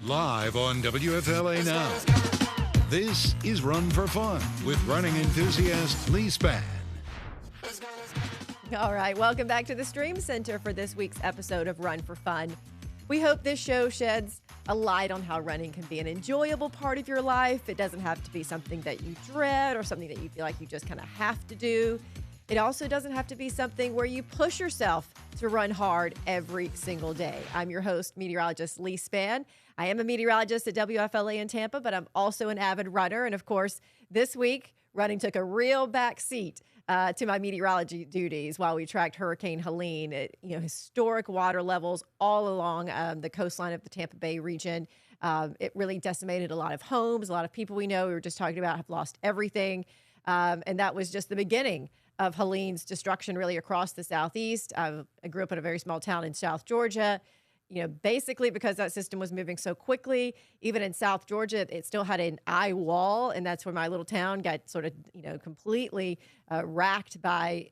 Live on WFLA Now. This is Run for Fun with running enthusiast Leigh Spann. All right, welcome back to the Stream Center for this week's episode of Run for Fun. We hope this show sheds a light on how running can be an enjoyable part of your life. It doesn't have to be something that you dread or something that you feel like you just kind of have to do. It also doesn't have to be something where you push yourself to run hard every single day. I'm your host, meteorologist Leigh Spann. I am a meteorologist at WFLA in Tampa, but I'm also an avid runner. And of course, this week, running took a real back seat to my meteorology duties while we tracked Hurricane Helene. Historic water levels all along the coastline of the Tampa Bay region. It really decimated a lot of homes. A lot of people we know, we were just talking about, have lost everything. And that was just the beginning of Helene's destruction really across the Southeast. I grew up in a very small town in South Georgia. Basically because that system was moving so quickly, even in South Georgia, it still had an eye wall. And that's where my little town got sort of, completely racked by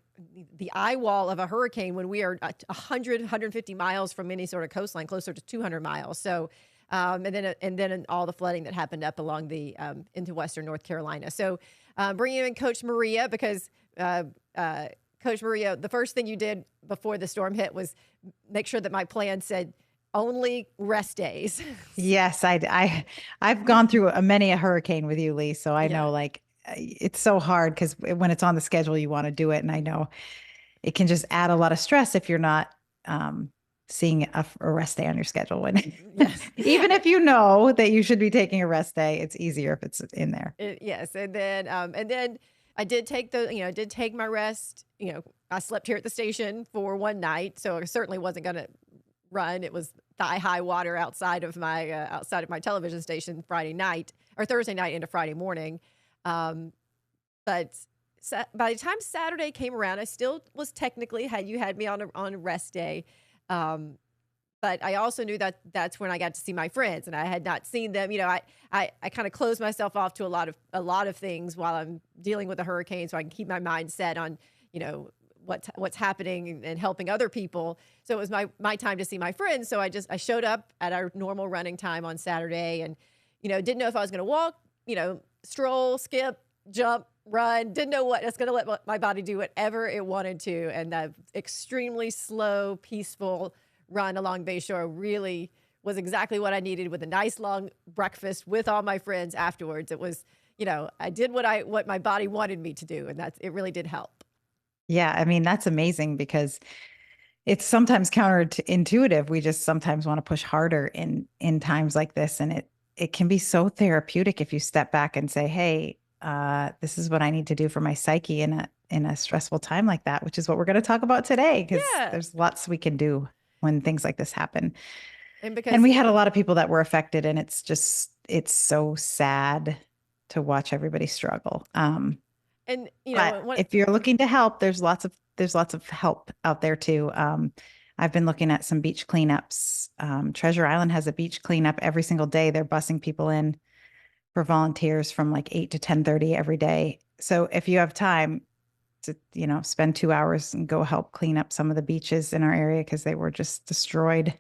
the eye wall of a hurricane when we are 100, 150 miles from any sort of coastline, closer to 200 miles. So, and then all the flooding that happened up along the, into Western North Carolina. So bringing in Coach Maria, because Coach Maria, the first thing you did before the storm hit was make sure that my plan said only rest days. Yes, I've gone through many a hurricane with you, Leigh. So I know it's so hard because when it's on the schedule, you want to do it. And I know it can just add a lot of stress if you're not seeing a rest day on your schedule. Even if you know that you should be taking a rest day, it's easier if it's in there. Yes. And then I did take take my rest. I slept here at the station for one night, so I certainly wasn't going to run. It was thigh high water outside of my television station Friday night or Thursday night into Friday morning. But by the time Saturday came around, I still was technically had me on a rest day. But I also knew that that's when I got to see my friends, and I had not seen them. I kind of closed myself off to a lot of things while I'm dealing with a hurricane, so I can keep my mind set on, what's happening and helping other people. So it was my time to see my friends. So I showed up at our normal running time on Saturday, and didn't know if I was going to walk, stroll, skip, jump, run. Didn't know what. It's going to let my body do whatever it wanted to, and that extremely slow, peaceful run along Bayshore really was exactly what I needed, with a nice long breakfast with all my friends afterwards. It was, I did what my body wanted me to do, and it really did help. Yeah, I mean, that's amazing because it's sometimes counterintuitive. We just sometimes want to push harder in times like this, and it can be so therapeutic if you step back and say, "Hey, this is what I need to do for my psyche in a stressful time like that," which is what we're going to talk about today, because there's lots we can do when things like this happen. And we had a lot of people that were affected, and it's so sad to watch everybody struggle. And if you're looking to help, there's lots of help out there too. I've been looking at some beach cleanups. Treasure Island has a beach cleanup every single day. They're busing people in for volunteers from like 8 to 10:30 every day. So if you have time to, spend 2 hours and go help clean up some of the beaches in our area, because they were just destroyed.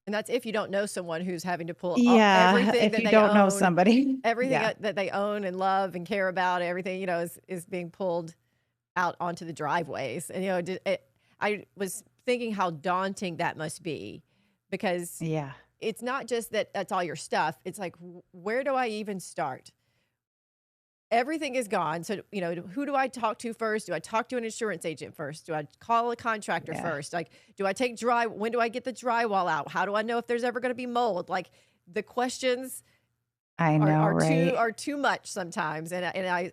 And that's if you don't know someone who's having to pull everything if you don't know somebody. Everything that they own and love and care about, everything, is being pulled out onto the driveways. And, I was thinking how daunting that must be, because it's not just that that's all your stuff. It's like, where do I even start? Everything is gone. So, who do I talk to first? Do I talk to an insurance agent first? Do I call a contractor first? Like, do I take when do I get the drywall out? How do I know if there's ever going to be mold? Like, the questions are too much sometimes. And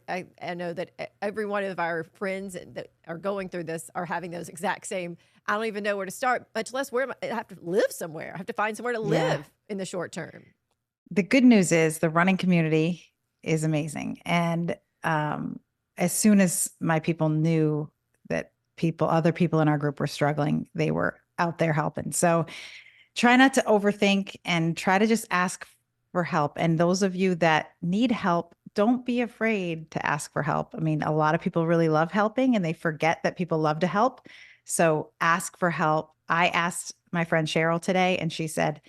I know that every one of our friends that are going through this are having those exact same, I don't even know where to start, much less I have to live somewhere. I have to find somewhere to live in the short term. The good news is the running community is amazing. And as soon as my people knew that other people in our group were struggling, they were out there helping. So try not to overthink and try to just ask for help. And those of you that need help, don't be afraid to ask for help. I mean, a lot of people really love helping, and they forget that people love to help. So ask for help. I asked my friend Cheryl today, and she said,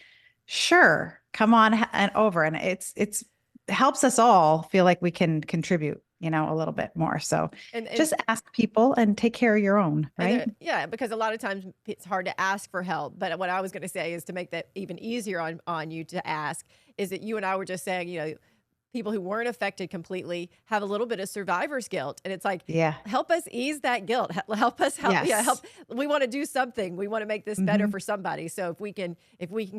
sure, come on and over. And it's helps us all feel like we can contribute, a little bit more. So And just ask people and take care of your own, right? yeah, because a lot of times it's hard to ask for help. But what I was going to say is to make that even easier on you to ask is that you and I were just saying, people who weren't affected completely have a little bit of survivor's guilt. And it's like, Yeah. help us ease that guilt. Help us help. Yes. Yeah. Help. We want to do something. We want to make this better Mm-hmm. for somebody. So if we can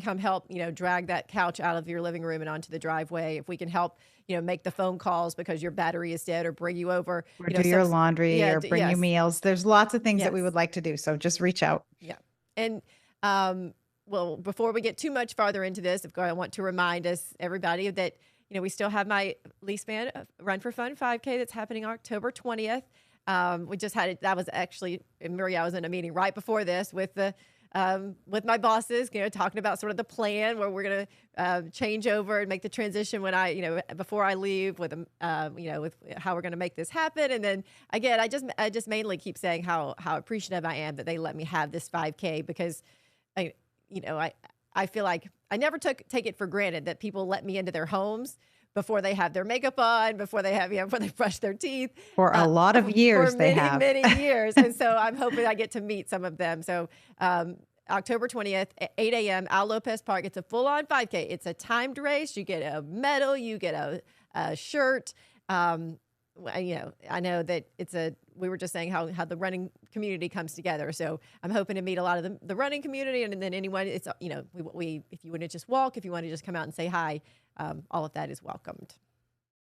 come help, drag that couch out of your living room and onto the driveway, if we can help, make the phone calls because your battery is dead or bring you over, Or do your laundry or bring you yes. meals. There's lots of things that we Yes. would like to do. So just reach out. Yeah. And, well, before we get too much farther into this, of course, I want to remind everybody that, we still have my Leigh Spann Run for Fun 5K that's happening October 20th. We just had it. That was actually, Maria, I was in a meeting right before this with with my bosses, talking about sort of the plan where we're going to change over and make the transition when before I leave with with how we're going to make this happen. And then again, I just mainly keep saying how appreciative I am that they let me have this 5K because I feel like I never take it for granted that people let me into their homes before they have their makeup on, before they have, before they brush their teeth. For a lot of years, for they many, have. many years. And so I'm hoping I get to meet some of them. So October 20th at 8 a.m., Al Lopez Park. It's a full-on 5K. It's a timed race. You get a medal. You get a shirt. I know that we were just saying how the running community comes together. So I'm hoping to meet a lot of the running community, and then anyone, it's, we if you want to just walk, if you want to just come out and say hi, all of that is welcomed.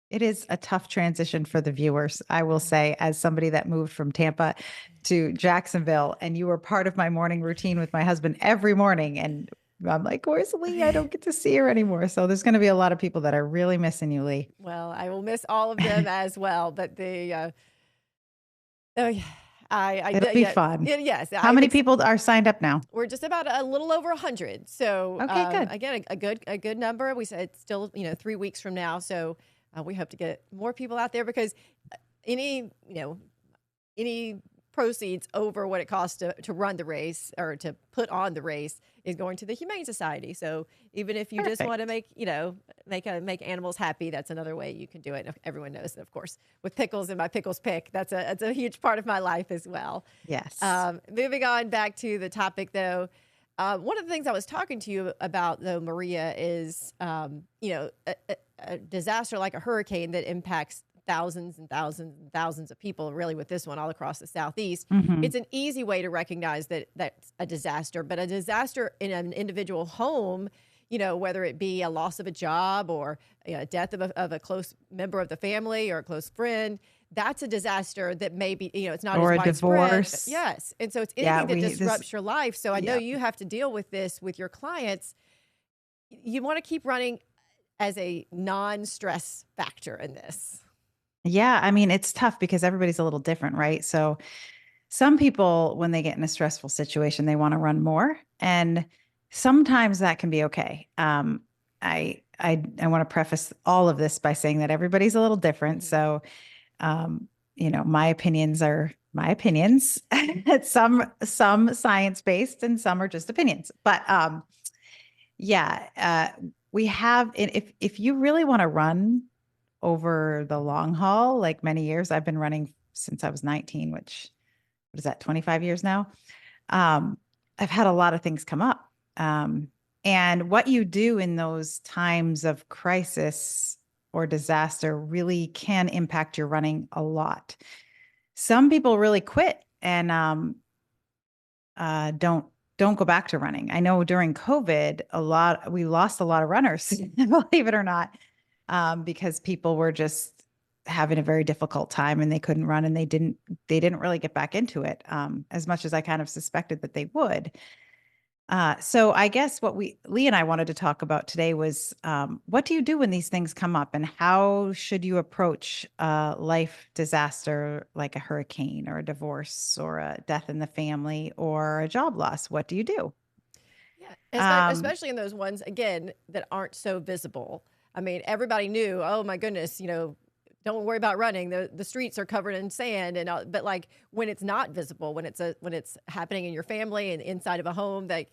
It is a tough transition for the viewers. I will say, as somebody that moved from Tampa to Jacksonville, and you were part of my morning routine with my husband every morning. And I'm like, where's Leigh? I don't get to see her anymore. So there's going to be a lot of people that are really missing you, Leigh. Well, I will miss all of them as well. But oh yeah, It'll be fun. Yes. How many people are signed up now? We're just about a little over 100. So okay, good. Again, a good number. We said it's still 3 weeks from now. So we hope to get more people out there because any proceeds over what it costs to run the race or to put on the race is going to the Humane Society. So even if you just want to make animals happy, that's another way you can do it. Everyone knows that, of course, with pickles and my pickles pick, that's a huge part of my life as well. Yes. Moving on back to the topic though, one of the things I was talking to you about though, Maria, is a disaster like a hurricane that impacts thousands and thousands and thousands of people, really with this one all across the Southeast. Mm-hmm. It's an easy way to recognize that that's a disaster, but a disaster in an individual home, whether it be a loss of a job or a death of a close member of the family or a close friend, that's a disaster that maybe, it's not or as a widespread. divorce. Yes. And so it's anything that disrupts your life. So I know Yeah. you have to deal with this with your clients. You want to keep running as a non-stress factor in this. Yeah. I mean, it's tough because everybody's a little different, right? So some people, when they get in a stressful situation, they want to run more. And sometimes that can be okay. I want to preface all of this by saying that everybody's a little different. So, my opinions are my opinions. some science-based and some are just opinions. But we have, if you really want to run over the long haul, like many years, I've been running since I was 19, which, what is that, 25 years now? I've had a lot of things come up. And what you do in those times of crisis or disaster really can impact your running a lot. Some people really quit and don't go back to running. I know during COVID, we lost a lot of runners, believe it or not, because people were just having a very difficult time and they couldn't run and they didn't really get back into it, as much as I kind of suspected that they would. So I guess what Leigh and I wanted to talk about today was, what do you do when these things come up and how should you approach a life disaster like a hurricane or a divorce or a death in the family or a job loss? What do you do? Yeah, especially in those ones, again, that aren't so visible. I mean, everybody knew, oh my goodness, don't worry about running. The streets are covered in sand, but like when it's not visible, when it's happening in your family and inside of a home, that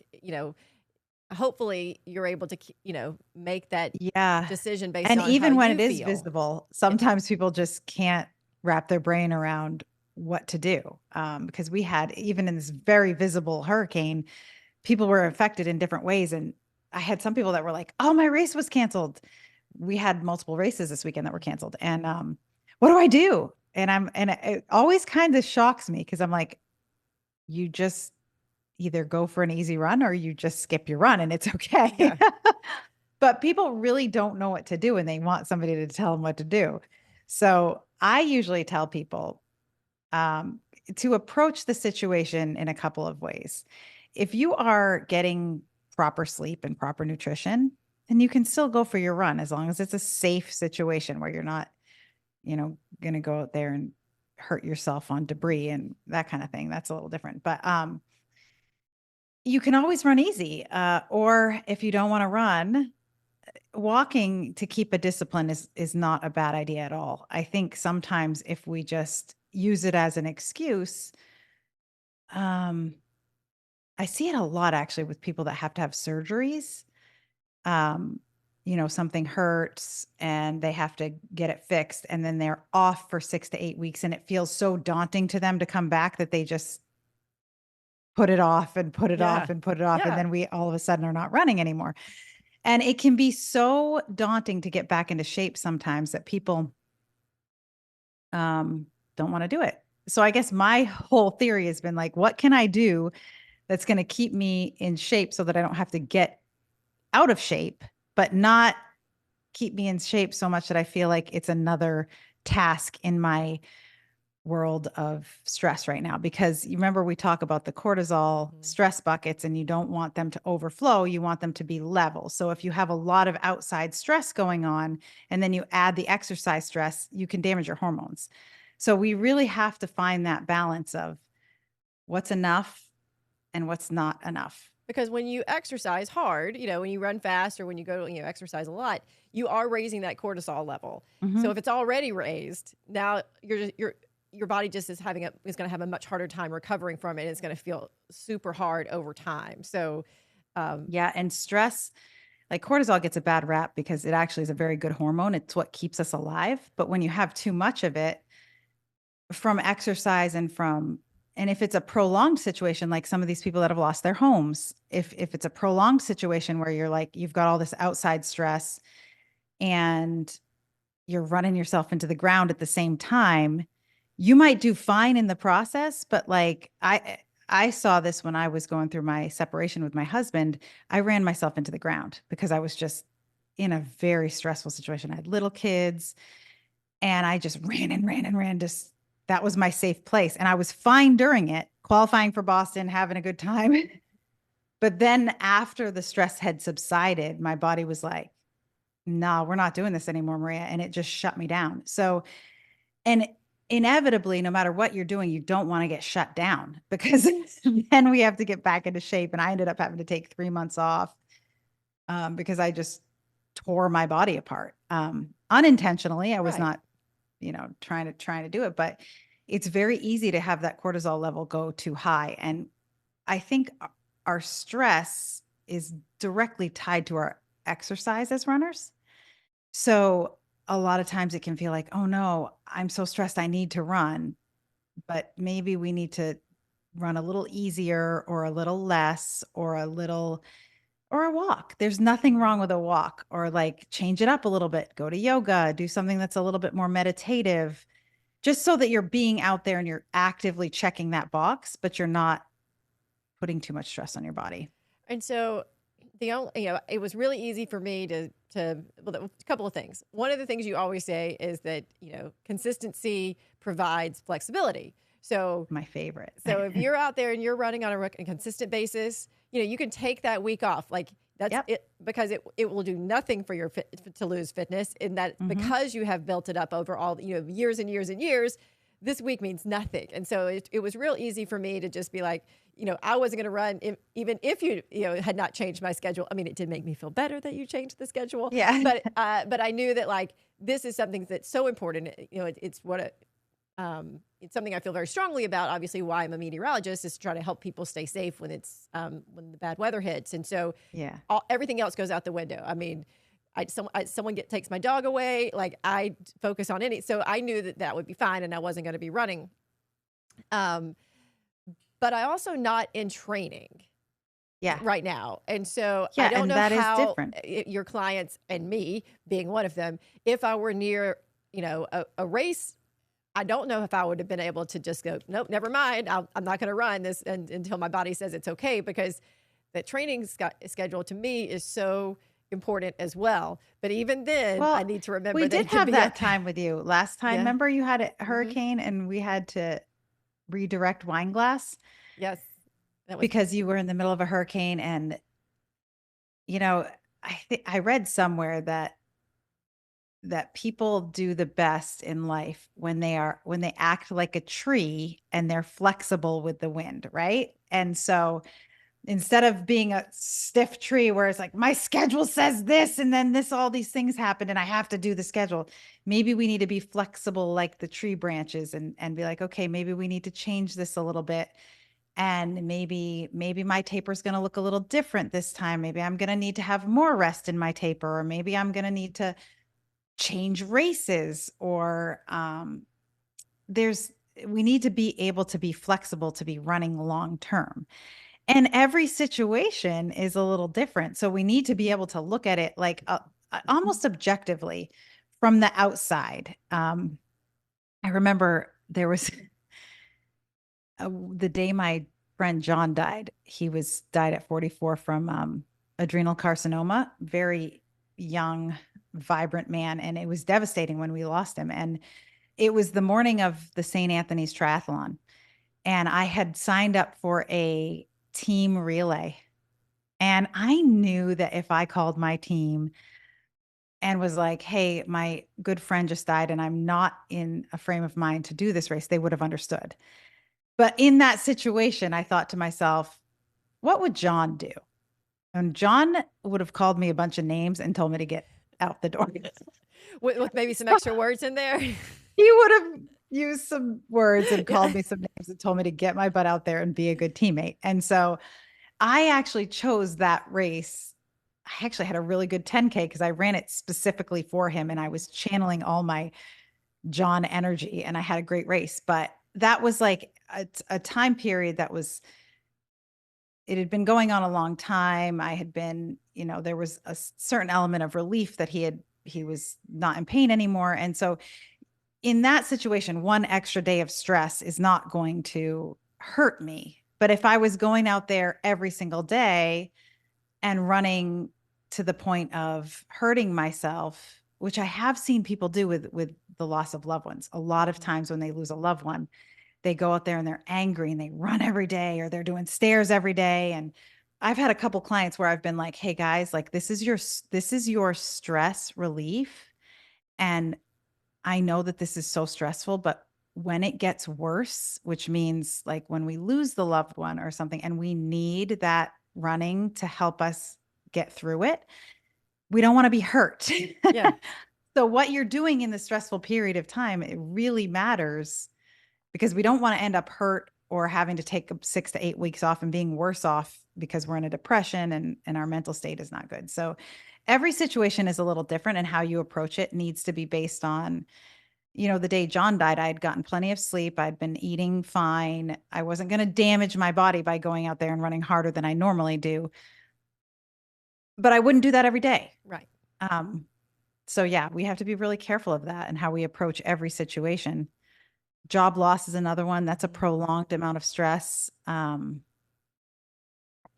hopefully you're able to, make that Yeah. decision based And on how even when you it is feel. visible, sometimes people just can't wrap their brain around what to do. Because we had, even in this very visible hurricane, people were affected in different ways. And I had some people that were like, oh, my race was canceled. We had multiple races this weekend that were canceled. And what do I do? And it always kind of shocks me because I'm like, you just either go for an easy run or you just skip your run and it's okay. Yeah. But people really don't know what to do and they want somebody to tell them what to do. So I usually tell people um, to approach the situation in a couple of ways. If you are getting proper sleep and proper nutrition, then you can still go for your run as long as it's a safe situation where you're not, going to go out there and hurt yourself on debris and that kind of thing. That's a little different. But you can always run easy. Or if you don't want to run, walking to keep a discipline is not a bad idea at all. I think sometimes if we just use it as an excuse, um, I see it a lot actually with people that have to have surgeries. Um, something hurts and they have to get it fixed, and then they're off for 6 to 8 weeks, and it feels so daunting to them to come back that they just put it off and put it Yeah. off and put it off. And Yeah. then we all of a sudden are not running anymore. And it can be so daunting to get back into shape sometimes that people don't want to do it. So I guess my whole theory has been like, what can I do that's going to keep me in shape so that I don't have to get out of shape, but not keep me in shape so much that I feel like it's another task in my world of stress right now? Because you remember we talk about the cortisol stress buckets and you don't want them to overflow. You want them to be level. So if you have a lot of outside stress going on and then you add the exercise stress, you can damage your hormones. So we really have to find that balance of what's enough and what's not enough. Because when you exercise hard, when you run fast or when you go, exercise a lot, you are raising that cortisol level. So if it's already raised, now your body just is going to have a much harder time recovering from it. It's going to feel super hard over time. So, yeah. And stress, like cortisol gets a bad rap because it actually is a very good hormone. It's what keeps us alive. But when you have too much of it from exercise and if it's a prolonged situation, like some of these people that have lost their homes, if it's a prolonged situation where you're like, you've got all this outside stress and you're running yourself into the ground at the same time, you might do fine in the process. But like I saw this when I was going through my separation with my husband. I ran myself into the ground because I was just in a very stressful situation. I had little kids and I just ran and ran and ran. Just that was my safe place. And I was fine during it, qualifying for Boston, having a good time. But then after the stress had subsided, my body was like, no, we're not doing this anymore, Maria. And it just shut me down. So, and inevitably, no matter what you're doing, you don't want to get shut down because then we have to get back into shape. And I ended up having to take 3 months off because I just tore my body apart unintentionally. I was not, trying to do it, but it's very easy to have that cortisol level go too high. And I think our stress is directly tied to our exercise as runners. So a lot of times it can feel like, oh no, I'm so stressed, I need to run. But maybe we need to run a little easier or a little less or a walk. There's nothing wrong with a walk, or like change it up a little bit, go to yoga, do something that's a little bit more meditative, just so that you're being out there and you're actively checking that box, but you're not putting too much stress on your body. and so it was really easy for me well, a couple of things. One of the things you always say is that, consistency provides flexibility. So My favorite. So if you're out there and you're running on a consistent basis, you can take that week off. Like that's it, because it will do nothing for your to lose fitness in that because you have built it up over all years and years and years. This week means nothing, and so it was real easy for me to just be like, I wasn't going to run even if you had not changed my schedule. I mean, it did make me feel better that you changed the schedule. Yeah, but I knew that like this is something that's so important. It's what It's something I feel very strongly about. Obviously, why I'm a meteorologist is to try to help people stay safe when it's when the bad weather hits. And so, Yeah. everything else goes out the window. I mean, someone takes my dog away, like I focus on any. So I knew that that would be fine, and I wasn't going to be running. But I also not in training Yeah. right now. And so Yeah, I don't and know that is how different. your clients and me being one of them, if I were near, a race, I don't know if I would have been able to just go, nope, never mind. I'm not going to run this until my body says it's okay, because the training schedule to me is so important as well. But even then, I Well, need to remember we that did it can have be that time with you last time. Yeah. Remember you had a Mhm. hurricane and we had to redirect wine glass Yes, that was because you were in the middle of a hurricane. And, you know, I read somewhere that people do the best in life when they act like a tree and they're flexible with the wind, right? And so instead of being a stiff tree where it's like my schedule says this and then all these things happen and I have to do the schedule, maybe we need to be flexible like the tree branches and be like, okay, maybe we need to change this a little bit. And maybe my taper is going to look a little different this time. Maybe I'm going to need to have more rest in my taper, or maybe I'm going to need to change races, or there's we need to be able to be flexible to be running long term. And every situation is a little different. So we need to be able to look at it like almost objectively from the outside. I remember there was the day my friend John died. He died at 44 from adrenal carcinoma, very young, vibrant man. And it was devastating when we lost him. And it was the morning of the St. Anthony's Triathlon. And I had signed up for a team relay. And I knew that if I called my team and was like, hey, my good friend just died and I'm not in a frame of mind to do this race, they would have understood. But in that situation, I thought to myself, what would John do? And John would have called me a bunch of names and told me to get out the door. with maybe some extra words in there. He would have used some words and called Yeah. me some names and told me to get my butt out there and be a good teammate. And so I actually chose that race. I actually had a really good 10K because I ran it specifically for him and I was channeling all my John energy and I had a great race. But that was like a time period it had been going on a long time. I had been, there was a certain element of relief that he was not in pain anymore. And so in that situation, one extra day of stress is not going to hurt me. But if I was going out there every single day and running to the point of hurting myself, which I have seen people do with the loss of loved ones. A lot of times when they lose a loved one, they go out there and they're angry and they run every day, or they're doing stairs every day. And I've had a couple clients where I've been like, hey guys, like this is your stress relief. And I know that this is so stressful, but when it gets worse, which means like when we lose the loved one or something, and we need that running to help us get through it, we don't want to be hurt. Yeah. So what you're doing in the stressful period of time, it really matters, because we don't want to end up hurt or having to take 6 to 8 weeks off and being worse off because we're in a depression and our mental state is not good. So every situation is a little different, and how you approach it needs to be based on, the day John died, I had gotten plenty of sleep. I'd been eating fine. I wasn't going to damage my body by going out there and running harder than I normally do. But I wouldn't do that every day. Right. So yeah, we have to be really careful of that and how we approach every situation. Job loss is another one. That's a prolonged amount of stress.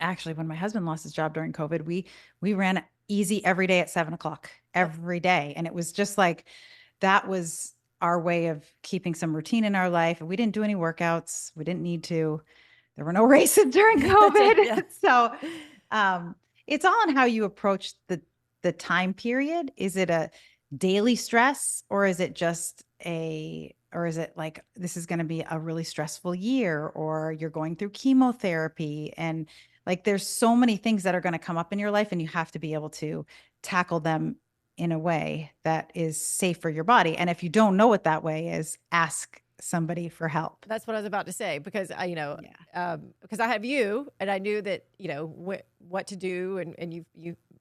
Actually, when my husband lost his job during COVID, we ran easy every day at 7:00 every day. And it was just like, that was our way of keeping some routine in our life. We didn't do any workouts. We didn't need to. There were no races during COVID. Yeah. So it's all on how you approach the time period. Is it a daily stress, or is it like, this is going to be a really stressful year, or you're going through chemotherapy, and like, there's so many things that are going to come up in your life, and you have to be able to tackle them in a way that is safe for your body. And if you don't know what that way is, ask somebody for help. That's what I was about to say, because Yeah. because I have you, and I knew that, what to do, and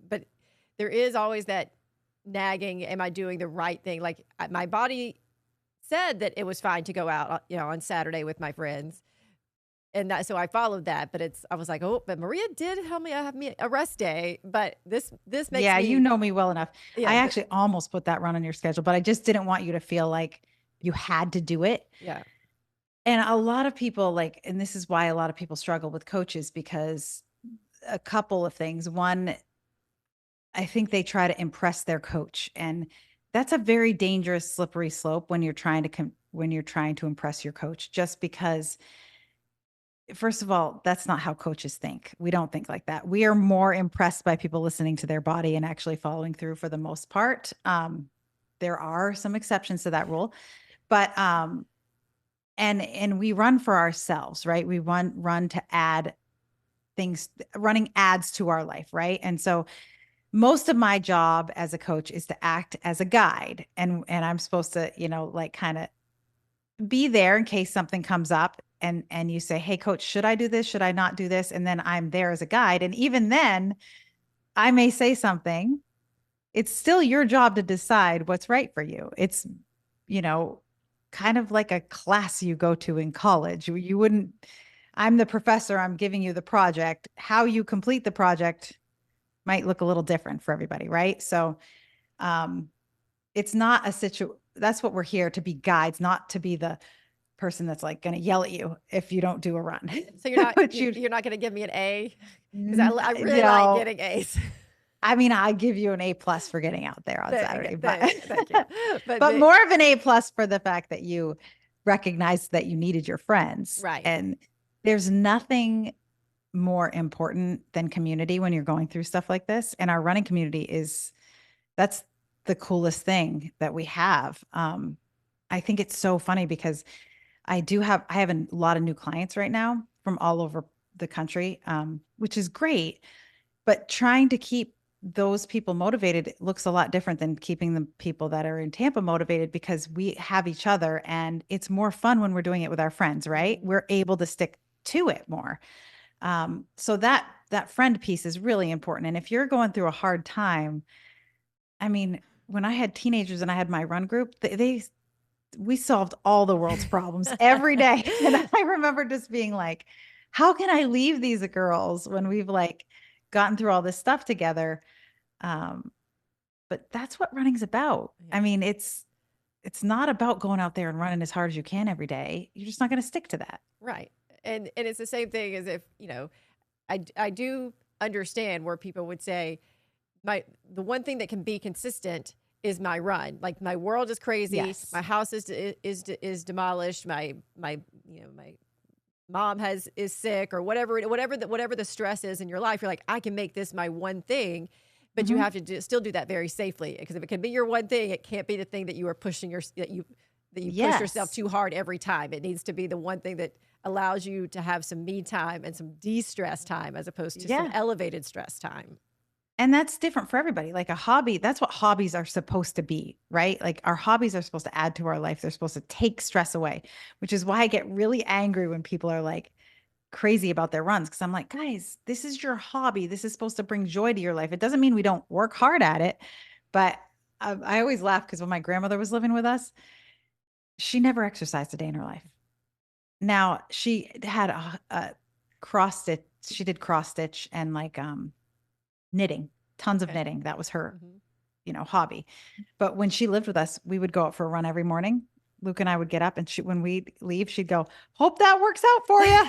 but there is always that nagging. Am I doing the right thing? Like, my body said that it was fine to go out, on Saturday with my friends. And so I followed that, but I was like, oh, but Maria did help me have me a rest day. But this makes Yeah, me, you know me well enough. yeah, I actually almost put that run on your schedule, but I just didn't want you to feel like you had to do it. yeah, And a lot of people and this is why a lot of people struggle with coaches, because a couple of things. One, I think they try to impress their coach, and that's a very dangerous, slippery slope when you're trying to impress your coach, just because, first of all, that's not how coaches think. We don't think like that. We are more impressed by people listening to their body and actually following through for the most part. There are some exceptions to that rule, but and we run for ourselves, right? We run to add things, running adds to our life, right? And so most of my job as a coach is to act as a guide, and I'm supposed to, kind of be there in case something comes up, and you say, hey coach, should I do this, should I not do this? And then I'm there as a guide, and even then I may say something. It's still your job to decide what's right for you. It's, kind of like a class you go to in college. You wouldn't, I'm the professor, I'm giving you the project. How you complete the project might look a little different for everybody, right? So it's not a that's what we're here to be, guides, not to be the person that's like going to yell at you if you don't do a run. So you're not But you're not going to give me an A, because I really no, like getting A's. I mean, I give you an A+ for getting out there on Saturday, but Thank you. but more of an A+ for the fact that you recognized that you needed your friends. Right. And there's nothing more important than community when you're going through stuff like this. And our running community that's the coolest thing that we have. I think it's so funny because I have a lot of new clients right now from all over the country, which is great, but trying to keep those people motivated looks a lot different than keeping the people that are in Tampa motivated, because we have each other, and it's more fun when we're doing it with our friends, right? Mm-hmm. We're able to stick to it more. So that friend piece is really important. And if you're going through a hard time, I mean, when I had teenagers and I had my run group, we solved all the world's problems every day. And I remember just being like, how can I leave these girls when we've gotten through all this stuff together? But that's what running's about. Yeah. I mean, it's not about going out there and running as hard as you can every day. You're just not going to stick to that. Right. And it's the same thing as if, I do understand where people would say, the one thing that can be consistent is my run. Like, my world is crazy. Yes. My house is demolished. My mom is sick, or whatever the stress is in your life. You're like, I can make this my one thing, but you have to still do that very safely, because if it can be your one thing, it can't be the thing that you are pushing that you push yourself too hard every time. It needs to be the one thing that allows you to have some me time and some de-stress time, as opposed to some elevated stress time. And that's different for everybody. Like a hobby, that's what hobbies are supposed to be, right? Like our hobbies are supposed to add to our life. They're supposed to take stress away, which is why I get really angry when people are like crazy about their runs. Cause I'm like, guys, this is your hobby. This is supposed to bring joy to your life. It doesn't mean we don't work hard at it. But I always laugh because when my grandmother was living with us, she never exercised a day in her life. Now she had a cross stitch. She did cross stitch and knitting, tons of knitting. That was her, hobby. But when she lived with us, we would go out for a run every morning. Luke and I would get up, and when we leave, she'd go, hope that works out for you.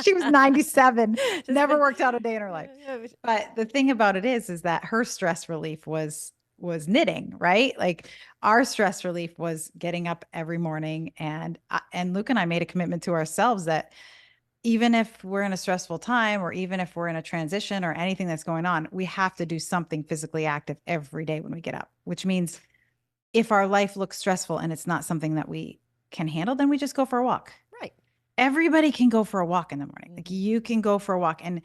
She was 97, never worked out a day in her life. But the thing about it is that her stress relief was knitting, right? Like our stress relief was getting up every morning. And Luke and I made a commitment to ourselves that even if we're in a stressful time, or even if we're in a transition or anything that's going on, we have to do something physically active every day when we get up, which means if our life looks stressful and it's not something that we can handle, then we just go for a walk. Right. Everybody can go for a walk in the morning. Like you can go for a walk, and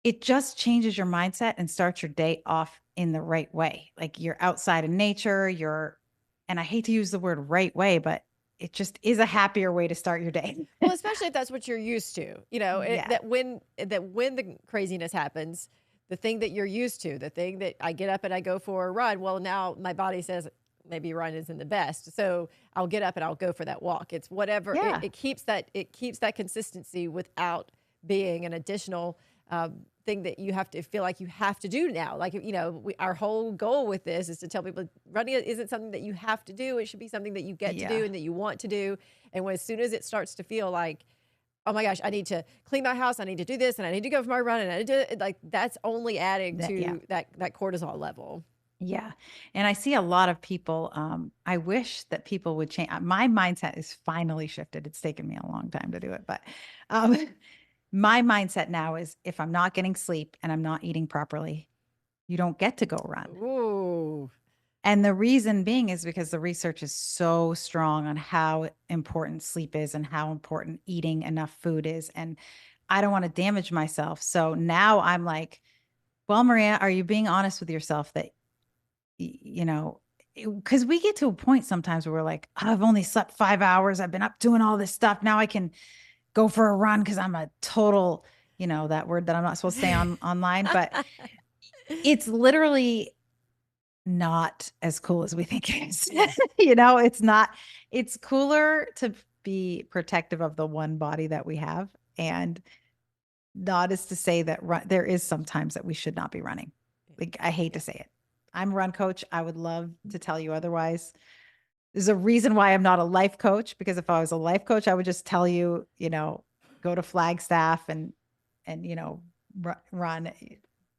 it just changes your mindset and starts your day off in the right way. Like you're outside in nature, and I hate to use the word right way, but it just is a happier way to start your day. Well, especially if that's what you're used to, Yeah. that when the craziness happens, the thing that you're used to, the thing that I get up and I go for a run, well, now my body says maybe run isn't the best. So I'll get up and I'll go for that walk. It's whatever Yeah. it keeps that consistency without being an additional thing that you have to feel like you have to do now. Like, our whole goal with this is to tell people running isn't something that you have to do. It should be something that you get to do and that you want to do. And as soon as it starts to feel like, oh my gosh, I need to clean my house, I need to do this, and I need to go for my run, and I need to, like, that's only adding to that cortisol level. Yeah. And I see a lot of people, I wish that people would change. My mindset is finally shifted. It's taken me a long time to do it, but um, my mindset now is if I'm not getting sleep and I'm not eating properly, you don't get to go run. Ooh. And the reason being is because the research is so strong on how important sleep is and how important eating enough food is. And I don't want to damage myself. So now I'm like, well, Maria, are you being honest with yourself that, because we get to a point sometimes where we're like, I've only slept 5 hours. I've been up doing all this stuff. Now I can go for a run because I'm a total, that word that I'm not supposed to say online, but it's literally not as cool as we think it is. It's not, it's cooler to be protective of the one body that we have. And not as to say that there is sometimes that we should not be running. Like, I hate to say it. I'm a run coach. I would love to tell you otherwise. There's a reason why I'm not a life coach, because if I was a life coach, I would just tell you, go to Flagstaff and run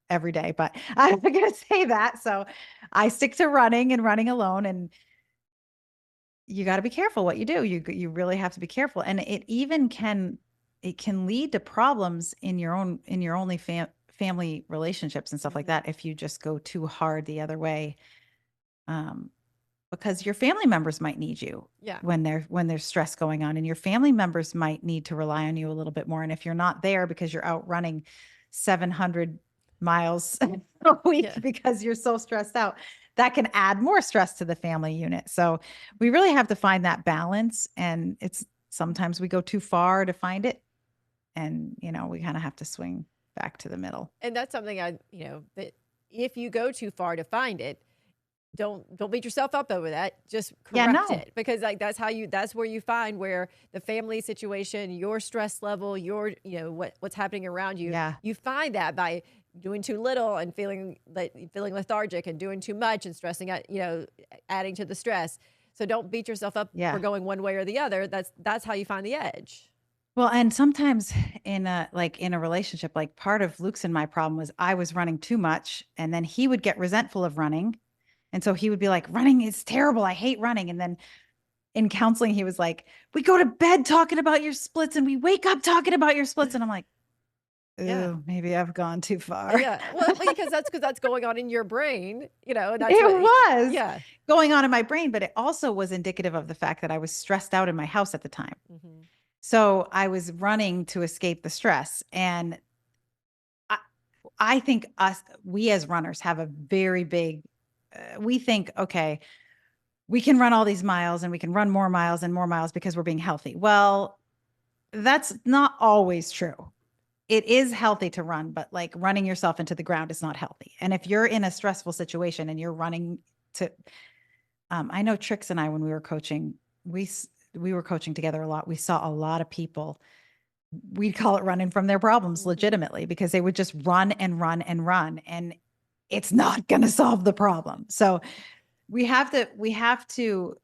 every day, but I'm not going to say that. So I stick to running and running alone, and you got to be careful what you do. You really have to be careful. And it can lead to problems in your only family relationships and stuff like that. If you just go too hard the other way, because your family members might need you when there's stress going on, and your family members might need to rely on you a little bit more. And if you're not there because you're out running 700 miles a week because you're so stressed out, that can add more stress to the family unit. So we really have to find that balance. And sometimes we go too far to find it. And, we kind of have to swing back to the middle. And that's something that if you go too far to find it, don't beat yourself up over that. Just correct it, because that's where you find where the family situation, your stress level, your, what's happening around you. Yeah. You find that by doing too little and feeling lethargic, and doing too much and stressing out, adding to the stress. So don't beat yourself up for going one way or the other. That's how you find the edge. Well, and sometimes in a relationship, like part of Luke's and my problem was I was running too much, and then he would get resentful of running. And so he would be like, running is terrible. I hate running. And then in counseling, he was like, we go to bed talking about your splits and we wake up talking about your splits. And I'm like, ooh, maybe I've gone too far. Yeah. Well, because that's going on in your brain, and that's was going on in my brain, but it also was indicative of the fact that I was stressed out in my house at the time. Mm-hmm. So I was running to escape the stress. And I think we as runners have a very big, we think, okay, we can run all these miles and we can run more miles and more miles because we're being healthy. Well, that's not always true. It is healthy to run, but like running yourself into the ground is not healthy. And if you're in a stressful situation and you're running to, I know Trix and I, when we were coaching, we were coaching together a lot. We saw a lot of people, we'd call it running from their problems legitimately, because they would just run and run and run. And it's not going to solve the problem. So we have to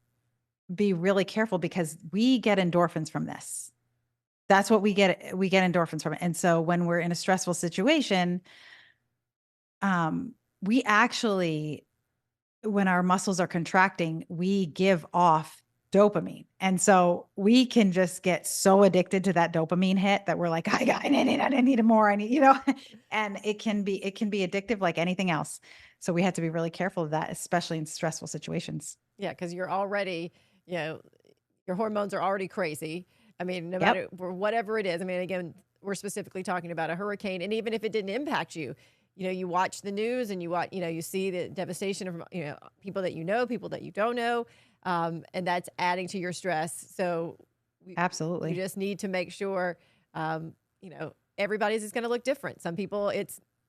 be really careful, because we get endorphins from this. That's what we get. We get endorphins from it. And so when we're in a stressful situation, we actually, when our muscles are contracting, we give off dopamine. And so we can just get so addicted to that dopamine hit that we're like, I need more. I need, and it can be addictive like anything else. So we have to be really careful of that, especially in stressful situations. Yeah. Because you're already, your hormones are already crazy. I mean, no matter whatever it is. I mean, again, we're specifically talking about a hurricane. And even if it didn't impact you, you watch the news and you see the devastation of, people that people that you don't know. And that's adding to your stress. So you Absolutely. just need to make sure, everybody's is going to look different. Some people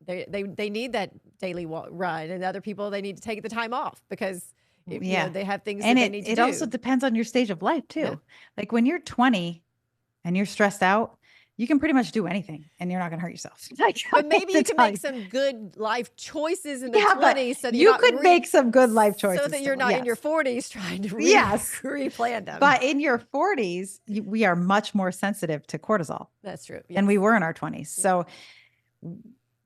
they need that daily run, and other people, they need to take the time off because they have things And that they need to it do. also depends on your stage of life too. Yeah. Like when you're 20 and you're stressed out, you can pretty much do anything and you're not going to hurt yourself. But maybe you can make some good life choices in the 20s, so that you could make some good life choices so that you're still, not in your 40s trying to replan them. But in your 40s, we are much more sensitive to cortisol. That's true. Than we were in our 20s. So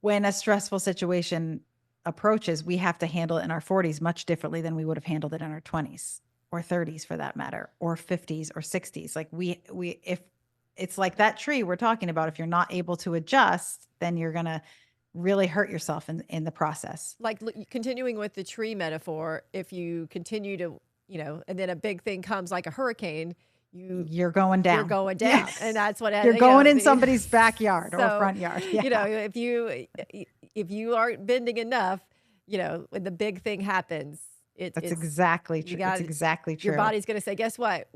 when a stressful situation approaches, we have to handle it in our 40s much differently than we would have handled it in our 20s or 30s for that matter, or 50s or 60s. Like if it's like that tree we're talking about, if you're not able to adjust, then you're going to really hurt yourself in the process. Like continuing with the tree metaphor, if you continue to, and then a big thing comes like a hurricane, you're going down. You're going down. Yes. And that's what you're going in somebody's backyard or front yard. Yeah. If you aren't bending enough, when the big thing happens, that's exactly true. It's exactly true. Your body's going to say, guess what?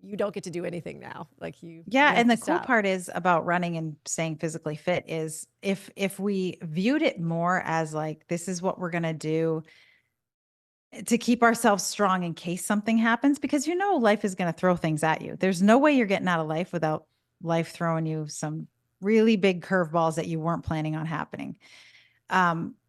You don't get to do anything now. And the cool part is about running and staying physically fit is if we viewed it more as like, this is what we're going to do to keep ourselves strong in case something happens, because life is going to throw things at you. There's no way you're getting out of life without life throwing you some really big curveballs that you weren't planning on happening.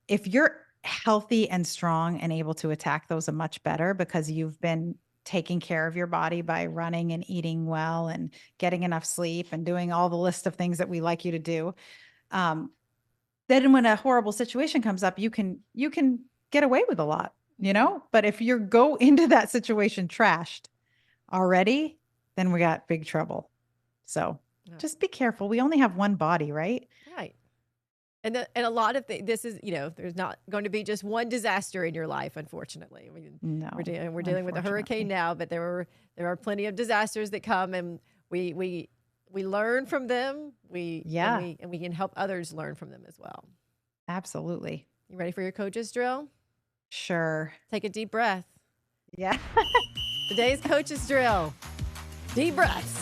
If you're healthy and strong and able to attack those, are much better because you've been taking care of your body by running and eating well and getting enough sleep and doing all the list of things that we like you to do. Then when a horrible situation comes up, you can get away with a lot. But if you go into that situation trashed already, then we got big trouble. So just be careful. We only have one body, right? Right. And a lot of this is, there's not going to be just one disaster in your life, unfortunately. No, we're dealing with a hurricane now, but there are plenty of disasters that come, and we learn from them. And we can help others learn from them as well. Absolutely. You ready for your coach's drill? Sure. Take a deep breath. Yeah. Today's coach's drill. Deep breaths.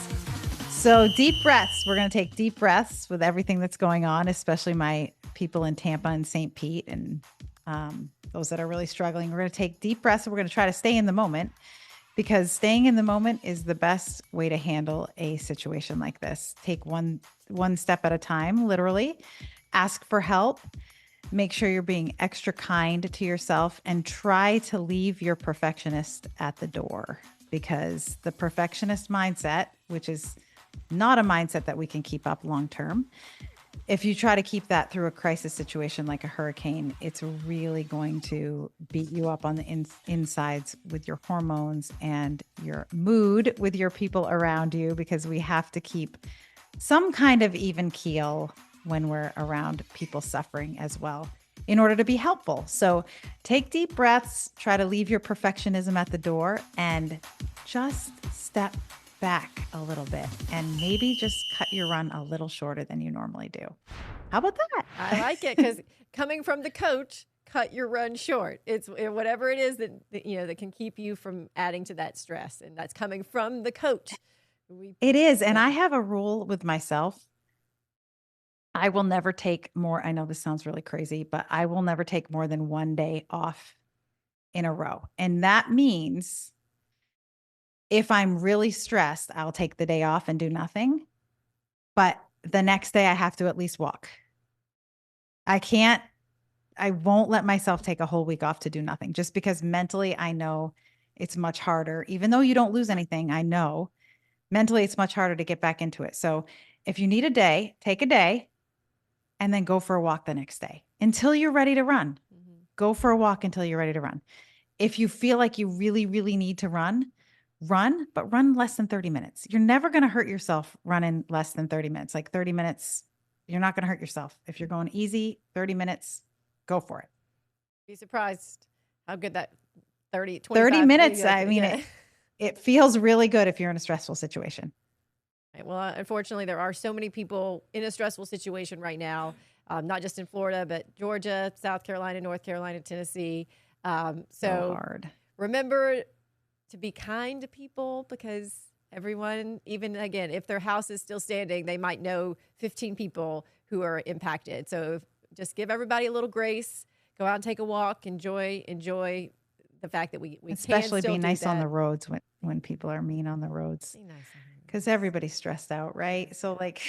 So deep breaths. We're going to take deep breaths with everything that's going on, especially my people in Tampa and St. Pete and those that are really struggling. We're going to take deep breaths and we're going to try to stay in the moment, because staying in the moment is the best way to handle a situation like this. Take one step at a time, literally. Ask for help. Make sure you're being extra kind to yourself and try to leave your perfectionist at the door, because the perfectionist mindset, which is not a mindset that we can keep up long term, if you try to keep that through a crisis situation like a hurricane, it's really going to beat you up on the insides with your hormones and your mood with your people around you, because we have to keep some kind of even keel when we're around people suffering as well in order to be helpful. So take deep breaths, try to leave your perfectionism at the door, and just step back a little bit and maybe just cut your run a little shorter than you normally do. How about that? I like it, because coming from the coach, cut your run short. It's whatever it is that can keep you from adding to that stress, and that's coming from the coach. It is. And I have a rule with myself. I will never take more. I know this sounds really crazy, but I will never take more than one day off in a row. And that means if I'm really stressed, I'll take the day off and do nothing. But the next day I have to at least walk. I won't let myself take a whole week off to do nothing, just because mentally I know it's much harder. Even though you don't lose anything, I know mentally it's much harder to get back into it. So if you need a day, take a day and then go for a walk the next day until you're ready to run. Mm-hmm. Go for a walk until you're ready to run. If you feel like you really, really need to run, but run less than 30 minutes. You're never going to hurt yourself running less than 30 minutes. Like 30 minutes, you're not going to hurt yourself. If you're going easy, 30 minutes, go for it. Be surprised how good that 30 minutes. I mean, it feels really good if you're in a stressful situation. Right. Well, unfortunately, there are so many people in a stressful situation right now. not just in Florida, but Georgia, South Carolina, North Carolina, Tennessee. So hard. Remember to be kind to people, because everyone, even again, if their house is still standing, they might know 15 people who are impacted. So just give everybody a little grace. Go out and take a walk. Enjoy the fact that we especially can still be nice do on the that. roads when people are mean on the roads, Be nice on the because roads. everybody's stressed out, right? So like,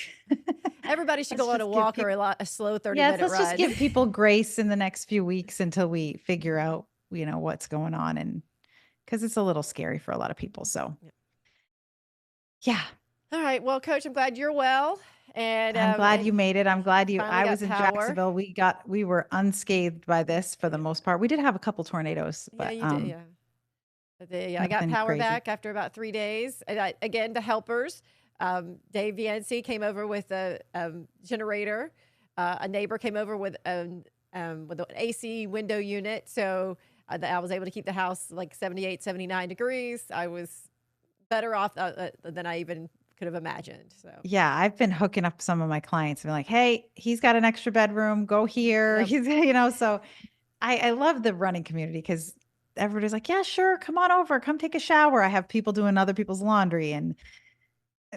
Everybody should let's go on a just give walk or people, a slow 30 yes, minute let's just run. give people grace in the next few weeks until we figure out, what's going on, and because it's a little scary for a lot of people. So yeah. All right. Well, Coach, I'm glad you're well. And I'm glad you made it. I'm glad finally I got was in power. Jacksonville. We were unscathed by this for the most part. We did have a couple tornadoes, Yeah, but you did. Yeah. I got nothing power crazy. back after about 3 days. And again, the helpers, Dave Yancey came over with a generator. A neighbor came over with an AC window unit. So I was able to keep the house like 78, 79 degrees. I was better off than I even could have imagined. So Yeah, I've been hooking up some of my clients and be like, hey, he's got an extra bedroom, go here. Yep. He's, so I love the running community because everybody's like, yeah, sure, come on over, come take a shower. I have people doing other people's laundry. And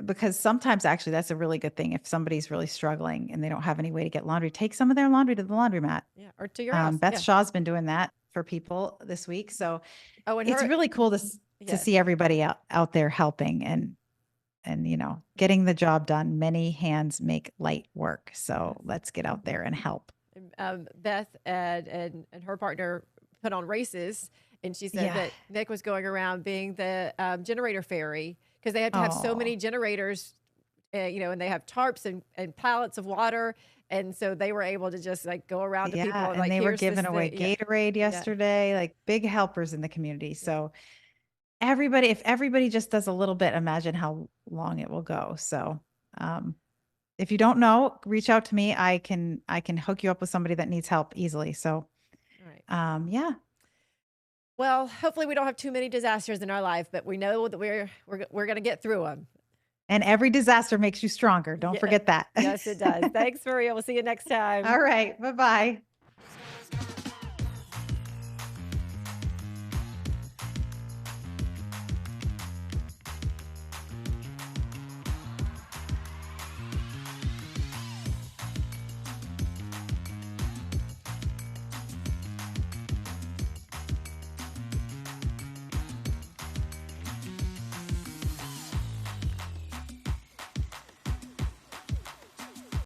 because sometimes actually that's a really good thing. If somebody's really struggling and they don't have any way to get laundry, take some of their laundry to the laundromat. Yeah, or to your house. Beth Yeah. Shaw's been doing that for people this week. So Oh, and it's her. really cool to Yes. see everybody out there helping and getting the job done. Many hands make light work. So let's get out there and help. Beth and her partner put on races, and she said Yeah. that Nick was going around being the generator fairy, because they have to have so many generators, and they have tarps and pallets of water. And so they were able to just like go around to people and like, they were here's giving this away thing. Yeah. Gatorade yesterday, like big helpers in the community. So if everybody just does a little bit, imagine how long it will go. So, if you don't know, reach out to me. I can hook you up with somebody that needs help easily. So, All right. yeah. Well, hopefully we don't have too many disasters in our life, but we know that we're going to get through them. And every disaster makes you stronger. Don't forget that. Yes, it does. Thanks, Maria. We'll see you next time. All right. Bye-bye.